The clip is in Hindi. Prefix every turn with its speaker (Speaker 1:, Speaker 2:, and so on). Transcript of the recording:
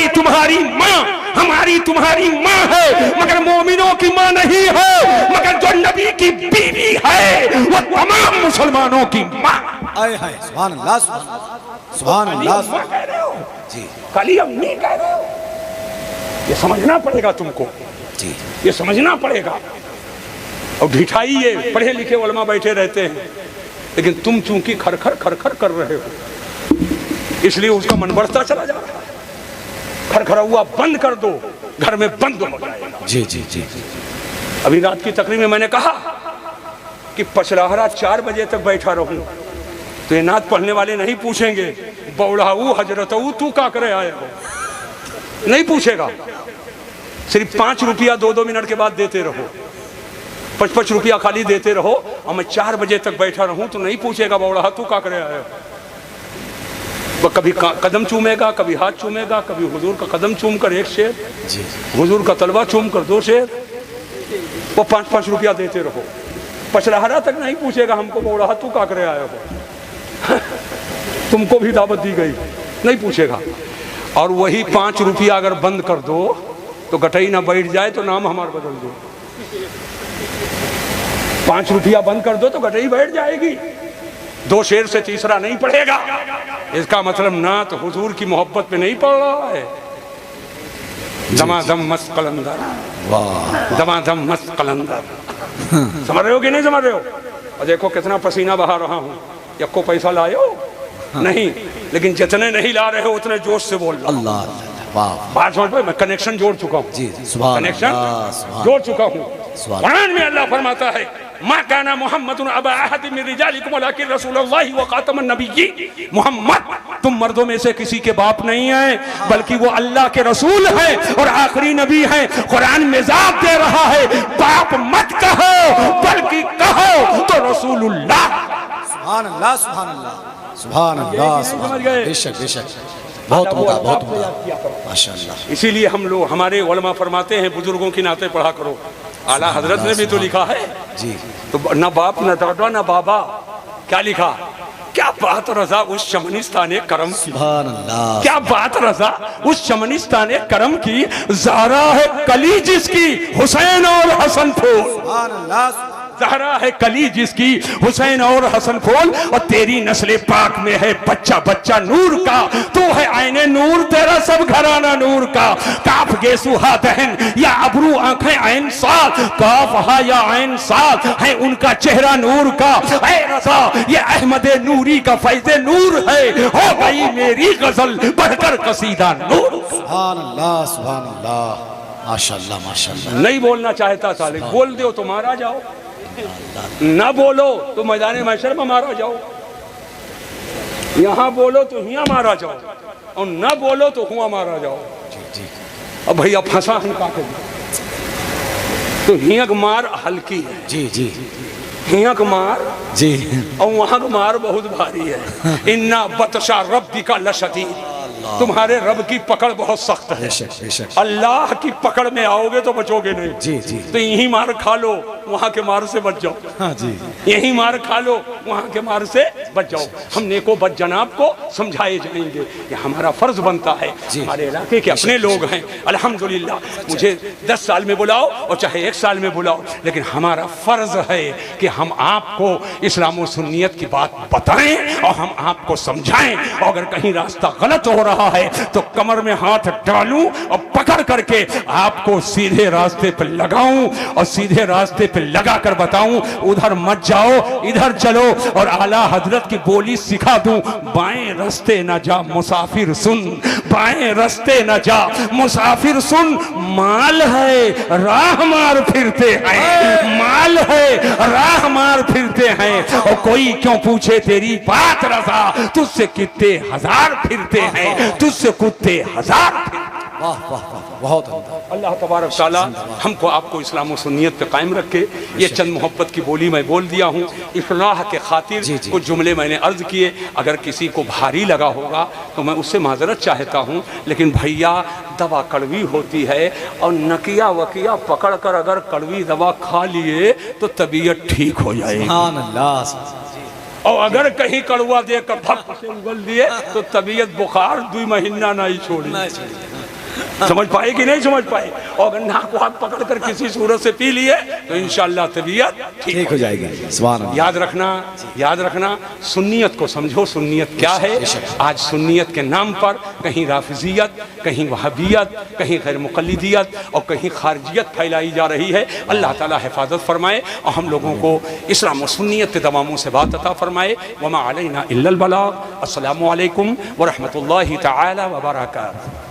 Speaker 1: हमारी तुम्हारी माँ हमारी तुम्हारी माँ है, मगर मोमिनों की माँ नहीं है, मगर जो नबी की बीवी है वो तमाम मुसलमानों की माँ।
Speaker 2: सुभान अल्लाह, सुभान अल्लाह जी।
Speaker 1: खाली अम्मी कह रहे हो, ये समझना पड़ेगा तुमको
Speaker 2: जी,
Speaker 1: ये समझना पड़ेगा। और ढिठाई ये पढ़े लिखे उलमा बैठे रहते हैं, लेकिन तुम चूंकि खरखर खरखर कर रहे हो इसलिए उसका मन बढ़ता चला जा रहा है। खरखरा हुआ बंद कर दो, घर में बंद हो जाएगा।
Speaker 2: जी जी जी।
Speaker 1: अभी रात की तकरीर में मैंने कहा कि पचराहरा 4 बजे तक बैठा रहूं तो ये नात पढ़ने वाले नहीं पूछेंगे बौड़ाऊ हजरतऊ तू का करे आए हो, नहीं पूछेगा। सिर्फ 5 रुपया 2-2 मिनट के बाद देते रहो, 5-5 रुपया खाली देते रहो, और मैं 4 बजे तक बैठा रहूं तो नहीं पूछेगा बौड़ा तू का करे आए हो। वो कभी कदम चूमेगा, कभी हाथ चूमेगा, कभी हुजूर का कदम चूम कर 1 शेर, हुजूर का तलवा चूम कर 2 शेर, वो 5-5 रुपया देते रहो। पचराहरा तक नहीं पूछेगा हमको बौड़ा तू का करे आए हो। तुमको भी दावत दी गई, नहीं पूछेगा। और वही 5 रुपया अगर बंद कर दो तो गटई ना बैठ जाए तो नाम हमारा बदल दो। 5 रुपया बंद कर दो तो गटई बैठ जाएगी, 2 शेर से तीसरा नहीं पढ़ेगा। इसका मतलब ना तो हुजूर की मोहब्बत में नहीं पढ़ रहा है। दमादम मस्त कलंदर, दमादम मस्त कलंदर, समझ रहे हो कि नहीं समझ रहे हो? और देखो कितना पसीना बहा रहा हूँ, यक्को पैसा लाए हो नहीं, लेकिन जितने नहीं ला रहे हो उतने जोश से बोल रहा।
Speaker 2: अल्लाह, वाह,
Speaker 1: बात समझ पाए? मैं कनेक्शन जोड़ चुका हूँ
Speaker 2: जी, सुभान
Speaker 1: कनेक्शन
Speaker 2: अल्लाह,
Speaker 1: जोड़ चुका हूँ।
Speaker 2: सुभान
Speaker 1: कुरान में अल्लाह फरमाता है मा काना मुहम्मदुन अबा अहद मिन रिजालिकुम वलाकिन रसूलुल्लाह व खातमुन नबिय्यीन। मोहम्मद तुम मर्दों में से किसी के बाप नहीं है, बल्कि वो अल्लाह के रसूल है और आखिरी नबी है। कुरान मिजाज दे रहा है, बाप मत कहो बल्कि कहो तो रसूलुल्लाह।
Speaker 2: सुभान अल्लाह, सुभान अल्लाह, सुभान अल्लाह, सुभान अल्लाह। बेशक बेशक, बहुत उम्दा, बहुत उम्दा, माशाअल्लाह।
Speaker 1: इसीलिए हम लोग हमारे उलमा फरमाते हैं बुजुर्गों की नाते पढ़ा करो। आला हजरत ने भी तो लिखा है
Speaker 2: जी,
Speaker 1: तो ना बाप ना दादा ना बाबा, क्या लिखा? क्या बात रजा उस शमनिस्तान करम की,
Speaker 2: सुभान अल्लाह,
Speaker 1: क्या बात रजा उस शमनिस्तान करम की, ज़हरा है कली जिसकी हुसैन और हसन फूल।
Speaker 2: सुभान अल्लाह,
Speaker 1: ज़हरा है कली जिसकी हुसैन और हसन फूल, और तेरी नस्ल पाक में है बच्चा बच्चा नूर का। तू है आईने नूर, तेरा सब घराना नूर का। काफ गेसु हा दहन या अबरू आंखें आइन साथ, काफ हा या आइन साथ है उनका चेहरा नूर का। ऐ रज़ा ये अहमद नूरी का फैज़े नूर है, हो गई मेरी गजल बढ़कर कसीदा नूर।
Speaker 2: सुभान अल्लाह, सुभान अल्लाह, माशाअल्लाह, माशाअल्लाह।
Speaker 1: नहीं बोलना चाहता था, लेकिन बोल दो तो मारा जाओ, ना बोलो तो मैदान महशर में मारा जाओ। यहाँ बोलो तो हिया मारा जाओ, और ना बोलो तो हुआ मारा जाओ। अब भैया फंसा हम का तो हिया का मार हल्की है
Speaker 2: जी जी
Speaker 1: हिया का मार
Speaker 2: जी,
Speaker 1: और वहाँ का मार बहुत भारी है। इन्ना बतशा रब्बी का लशदीद, तुम्हारे रब की पकड़ बहुत सख्त है।
Speaker 2: बेशक बेशक,
Speaker 1: अल्लाह की पकड़ में आओगे तो बचोगे नहीं।
Speaker 2: जी जी,
Speaker 1: तो यही मार खा लो, वहाँ के मार से बच जाओ।
Speaker 2: हाँ जी,
Speaker 1: यही मार खा लो, वहाँ के मार से बच जाओ। हम नेको बद जनाब को समझाए जाएंगे, ये हमारा फर्ज बनता है। हमारे इलाके के अपने लोग हैं, अल्हम्दुलिल्लाह। मुझे 10 साल में बुलाओ और चाहे 1 साल में बुलाओ, लेकिन हमारा फर्ज है कि हम आपको इस्लाम और सुन्नियत की बात बताएं और हम आपको समझाएं। और अगर कहीं रास्ता गलत हो रहा है तो कमर में हाथ डालूं और पकड़ करके आपको सीधे रास्ते पर लगाऊं और सीधे रास्ते पर लगा कर बताऊं उधर मत जाओ, इधर चलो। और आला हजरत की बोली सिखा दूं, बाएं रास्ते न जा मुसाफिर सुन, बाएं रास्ते न जा मुसाफिर सुन। माल है राह मार फिरते हैं, माल है राह मार फिरते हैं। और कोई क्यों पूछे तेरी बात रज़ा, तुझसे कितने हजार फिरते हैं, तुझसे कुत्ते हजार।
Speaker 2: वाह वाह वाह, बहुत उम्दा।
Speaker 1: अल्लाह तबारक ताला हमको आपको इस्लाम और सुन्नियत पे कायम रखे। ये चंद मोहब्बत की बोली मैं बोल दिया हूँ इस्लाह के खातिर।
Speaker 2: जी, जी।
Speaker 1: कुछ जुमले मैंने अर्ज किए, अगर किसी को भारी लगा होगा तो मैं उससे माजरत चाहता हूँ। लेकिन भैया दवा कड़वी होती है, और नकिया वकिया पकड़ कर अगर कड़वी दवा खा लिए तो तबीयत ठीक हो जाएगी।
Speaker 2: सुभान अल्लाह,
Speaker 1: और अगर कहीं कड़वा देकर धप से उगल दिए तो तबीयत बुखार 2 महीना नहीं छोड़ी। समझ पाए कि नहीं समझ पाए? और अगर नाक वाक पकड़ कर किसी सूरत से पी लिए तो इंशाअल्लाह तबीयत ठीक हो जाएगी।
Speaker 2: सुभान अल्लाह।
Speaker 1: याद रखना सुन्नियत को समझो, सुन्नियत क्या है। आज सुन्नियत के नाम पर कहीं राफिजियत, कहीं वहाबियत, कहीं गैर मुक़ल्लिदियत और कहीं खारजियत फैलाई जा रही है। अल्लाह ताला हिफाजत फरमाए और हम लोगों को इस्लाम और सुन्नियत के तमामों से बात अता फरमाए। वमा अलैना इल्लल बलाग। अस्सलामु अलैकुम व रहमतुल्लाहि तआला व बरकातहू।